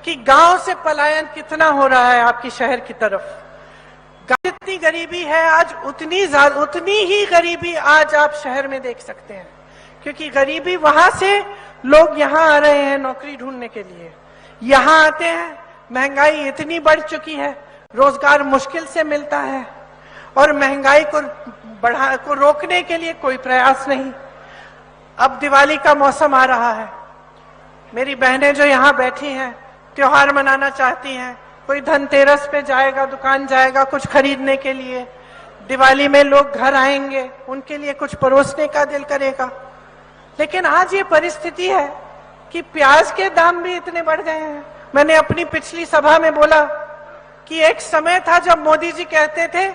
कि गांव से पलायन कितना हो रहा है आपकी शहर की तरफ। जितनी गरीबी है आज उतनी ही गरीबी आज आप शहर में देख सकते हैं, क्योंकि गरीबी वहां से लोग यहाँ आ रहे हैं नौकरी ढूंढने के लिए, यहाँ आते हैं, महंगाई इतनी बढ़ चुकी है, रोजगार मुश्किल से मिलता है और महंगाई को रोकने के लिए कोई प्रयास नहीं। अब दिवाली का मौसम आ रहा है, मेरी बहनें जो यहाँ बैठी हैं त्योहार मनाना चाहती हैं, कोई धनतेरस पे जाएगा, दुकान जाएगा कुछ खरीदने के लिए, दिवाली में लोग घर आएंगे, उनके लिए कुछ परोसने का दिल करेगा। लेकिन आज ये परिस्थिति है कि प्याज के दाम भी इतने बढ़ गए हैं। मैंने अपनी पिछली सभा में बोला कि एक समय था जब मोदी जी कहते थे,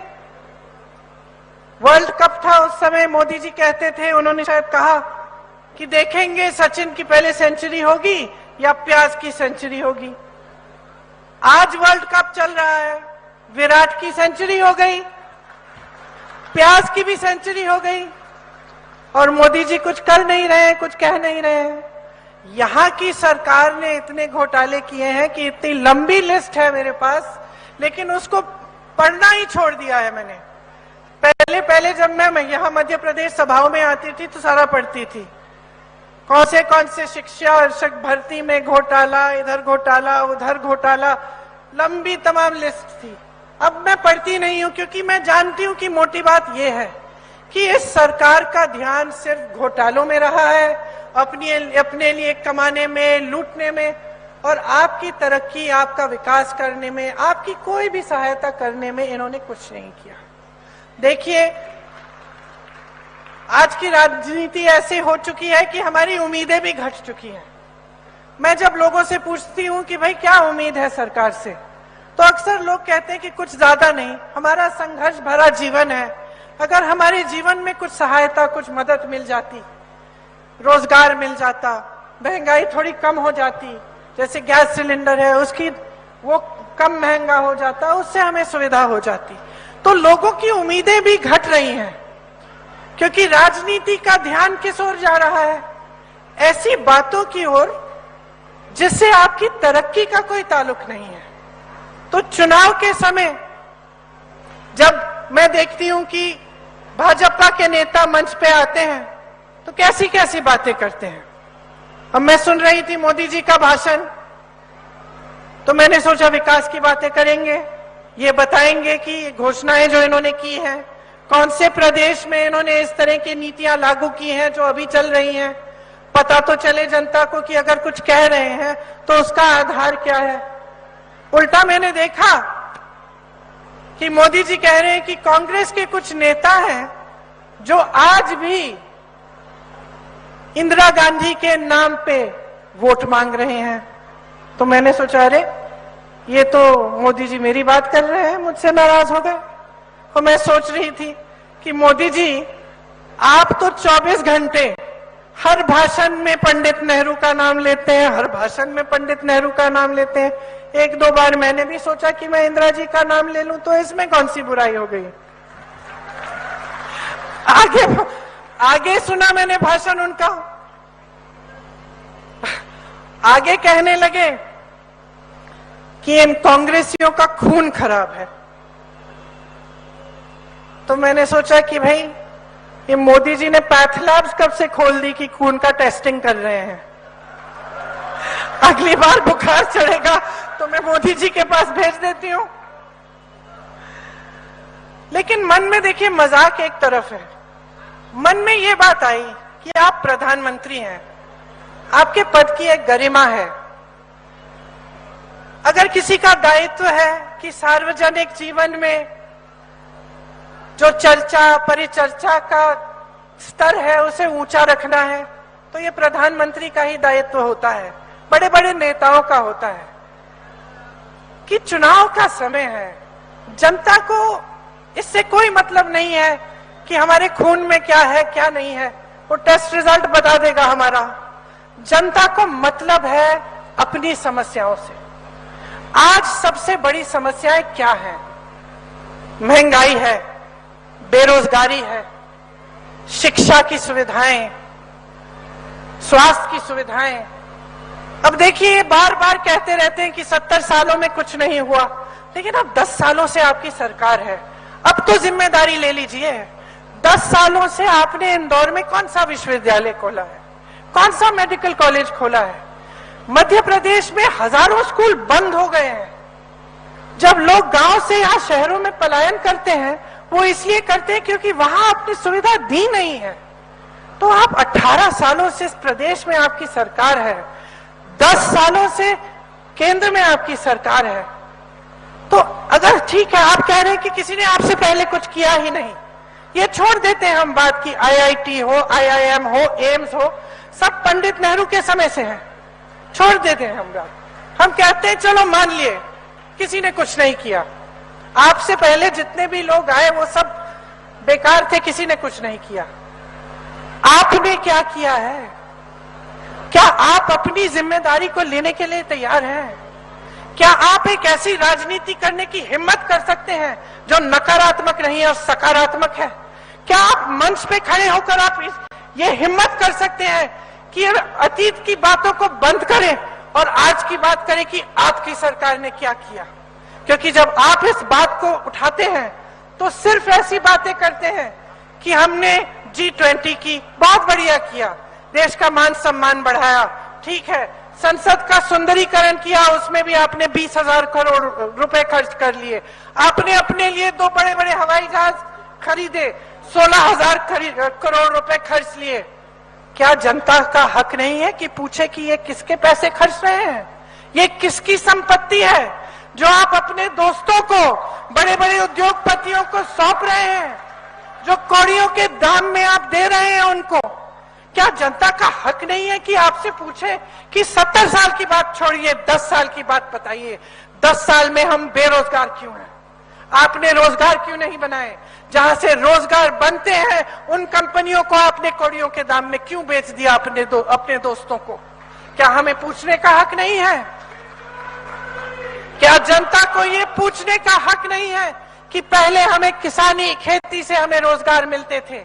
वर्ल्ड कप था उस समय, मोदी जी कहते थे, उन्होंने शायद कहा कि देखेंगे सचिन की पहले सेंचुरी होगी या प्याज की सेंचुरी होगी। आज वर्ल्ड कप चल रहा है, विराट की सेंचुरी हो गई, प्याज की भी सेंचुरी हो गई और मोदी जी कुछ कर नहीं रहे हैं, कुछ कह नहीं रहे हैं। यहाँ की सरकार ने इतने घोटाले किए हैं कि इतनी लंबी लिस्ट है मेरे पास, लेकिन उसको पढ़ना ही छोड़ दिया है मैंने। पहले जब मैं यहाँ मध्य प्रदेश सभाओं में आती थी तो सारा पढ़ती थी, कौन से शिक्षा भर्ती में घोटाला, इधर घोटाला, उधर घोटाला, लंबी तमाम लिस्ट थी। अब मैं पढ़ती नहीं हूं क्योंकि मैं जानती हूं कि मोटी बात यह है कि इस सरकार का ध्यान सिर्फ घोटालों में रहा है, अपने लिए कमाने में, लूटने में, और आपकी तरक्की, आपका विकास करने में, आपकी कोई भी सहायता करने में इन्होंने कुछ नहीं किया। देखिए आज की राजनीति ऐसे हो चुकी है कि हमारी उम्मीदें भी घट चुकी हैं। मैं जब लोगों से पूछती हूं कि भाई क्या उम्मीद है सरकार से, तो अक्सर लोग कहते हैं कि कुछ ज्यादा नहीं, हमारा संघर्ष भरा जीवन है, अगर हमारे जीवन में कुछ सहायता, कुछ मदद मिल जाती, रोजगार मिल जाता, महंगाई थोड़ी कम हो जाती, जैसे गैस सिलेंडर है उसकी वो कम महंगा हो जाता, उससे हमें सुविधा हो जाती। तो लोगों की उम्मीदें भी घट रही हैं क्योंकि राजनीति का ध्यान किस ओर जा रहा है, ऐसी बातों की ओर जिससे आपकी तरक्की का कोई ताल्लुक नहीं है। तो चुनाव के समय जब मैं देखती हूं कि भाजपा के नेता मंच पे आते हैं तो कैसी कैसी बातें करते हैं। अब मैं सुन रही थी मोदी जी का भाषण, तो मैंने सोचा विकास की बातें करेंगे, ये बताएंगे कि घोषणाएं जो इन्होंने की हैं, कौन से प्रदेश में इन्होंने इस तरह की नीतियां लागू की हैं जो अभी चल रही हैं, पता तो चले जनता को कि अगर कुछ कह रहे हैं तो उसका आधार क्या है। उल्टा मैंने देखा कि मोदी जी कह रहे हैं कि कांग्रेस के कुछ नेता हैं जो आज भी इंदिरा गांधी के नाम पे वोट मांग रहे हैं। तो मैंने सोचा अरे ये तो मोदी जी मेरी बात कर रहे हैं, मुझसे नाराज हो गए। और मैं सोच रही थी कि मोदी जी आप तो 24 घंटे हर भाषण में पंडित नेहरू का नाम लेते हैं, हर भाषण में पंडित नेहरू का नाम लेते हैं। एक दो बार मैंने भी सोचा कि मैं इंदिरा जी का नाम ले लूं, तो इसमें कौन सी बुराई हो गई। आगे सुना मैंने भाषण उनका, आगे कहने लगे कि इन कांग्रेसियों का खून खराब है। तो मैंने सोचा कि भाई ये मोदी जी ने पैथ लैब्स कब से खोल दी कि खून का टेस्टिंग कर रहे हैं। अगली बार बुखार चढ़ेगा तो मैं मोदी जी के पास भेज देती हूं। लेकिन मन में देखिए मजाक एक तरफ है, मन में ये बात आई कि आप प्रधानमंत्री हैं, आपके पद की एक गरिमा है। अगर किसी का दायित्व है कि सार्वजनिक जीवन में जो चर्चा परिचर्चा का स्तर है उसे ऊंचा रखना है, तो ये प्रधानमंत्री का ही दायित्व होता है, बड़े बड़े नेताओं का होता है। कि चुनाव का समय है, जनता को इससे कोई मतलब नहीं है कि हमारे खून में क्या है क्या नहीं है, वो टेस्ट रिजल्ट बता देगा हमारा। जनता को मतलब है अपनी समस्याओं से। आज सबसे बड़ी समस्याएं क्या है? महंगाई है, बेरोजगारी है, शिक्षा की सुविधाएं, स्वास्थ्य की सुविधाएं, अब देखिए, बार बार कहते रहते हैं कि 70 सालों में कुछ नहीं हुआ, लेकिन अब 10 सालों से आपकी सरकार है, अब तो जिम्मेदारी ले लीजिए। 10 सालों से आपने इंदौर में कौन सा विश्वविद्यालय खोला है, कौन सा मेडिकल कॉलेज खोला है? मध्य प्रदेश में हजारों स्कूल बंद हो गए हैं। जब लोग गांव से या शहरों में पलायन करते हैं, वो इसलिए करते हैं क्योंकि वहां आपने सुविधा दी नहीं है। तो आप 18 सालों से इस प्रदेश में आपकी सरकार है, 10 सालों से केंद्र में आपकी सरकार है। तो अगर ठीक है, आप कह रहे हैं कि किसी ने आपसे पहले कुछ किया ही नहीं, ये छोड़ देते हैं हम बात की आईआईटी हो, आईआईएम हो, एम्स हो, सब पंडित नेहरू के समय से है, छोड़ देते हैं हम बात। हम कहते हैं चलो मान लिए किसी ने कुछ नहीं किया, आपसे पहले जितने भी लोग आए वो सब बेकार थे, किसी ने कुछ नहीं किया। आपने क्या किया है? क्या आप अपनी जिम्मेदारी को लेने के लिए तैयार हैं? क्या आप एक ऐसी राजनीति करने की हिम्मत कर सकते हैं जो नकारात्मक नहीं है और सकारात्मक है? क्या आप मंच पे खड़े होकर आप ये हिम्मत कर सकते हैं कि अतीत की बातों को बंद करें और आज की बात करें कि आपकी सरकार ने क्या किया? क्योंकि जब आप इस बात को उठाते हैं तो सिर्फ ऐसी बातें करते हैं कि हमने G20 की, बहुत बढ़िया किया, देश का मान सम्मान बढ़ाया, ठीक है, संसद का सुंदरीकरण किया, उसमें भी आपने 20,000 करोड़ रुपए खर्च कर लिए, आपने अपने लिए 2 बड़े बड़े हवाई जहाज खरीदे, 16,000 करोड़ रुपए खर्च लिए। क्या जनता का हक नहीं है कि पूछे कि ये किसके पैसे खर्च रहे हैं, ये किसकी संपत्ति है जो आप अपने दोस्तों को, बड़े बड़े उद्योगपतियों को सौंप रहे हैं, जो कौड़ियों के दाम में आप दे रहे हैं उनको? क्या जनता का हक नहीं है कि आपसे पूछे कि 70 साल की बात छोड़िए, 10 साल की बात बताइए, 10 साल में हम बेरोजगार क्यों हैं? आपने रोजगार क्यों नहीं बनाए? जहां से रोजगार बनते हैं उन कंपनियों को आपने कौड़ियों के दाम में क्यों बेच दिया अपने दोस्तों को? क्या हमें पूछने का हक नहीं है? क्या जनता को ये पूछने का हक नहीं है कि पहले हमें किसानी, खेती से हमें रोजगार मिलते थे,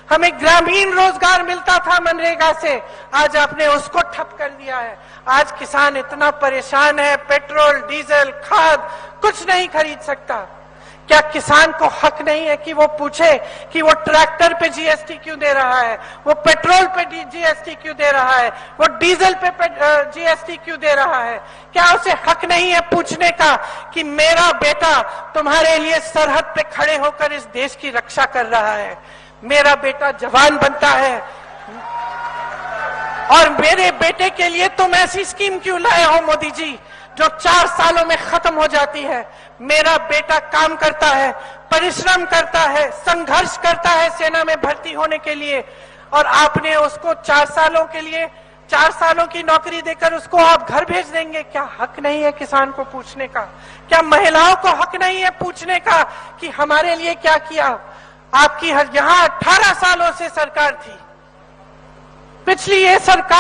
हमें ग्रामीण रोजगार मिलता था मनरेगा से, आज आपने उसको ठप कर दिया है। आज किसान इतना परेशान है, पेट्रोल, डीजल, खाद कुछ नहीं खरीद सकता। क्या किसान को हक नहीं है कि वो पूछे कि वो ट्रैक्टर पे जीएसटी क्यों दे रहा है, वो पेट्रोल पे जीएसटी क्यों दे रहा है, वो डीजल पे जीएसटी क्यों दे रहा है? क्या उसे हक नहीं है पूछने का कि मेरा बेटा तुम्हारे लिए सरहद पे खड़े होकर इस देश की रक्षा कर रहा है, मेरा बेटा जवान बनता है और मेरे बेटे के लिए तुम ऐसी स्कीम क्यों लाए हो मोदी जी जो 4 सालों में खत्म हो जाती है? मेरा बेटा काम करता है, परिश्रम करता है, संघर्ष करता है सेना में भर्ती होने के लिए, और आपने उसको 4 सालों के लिए 4 सालों की नौकरी देकर उसको आप घर भेज देंगे? क्या हक नहीं है किसान को पूछने का? क्या महिलाओं को हक नहीं है पूछने का कि हमारे लिए क्या किया? आपकी यहाँ 18 सालों से सरकार थी, पिछली ये सरकार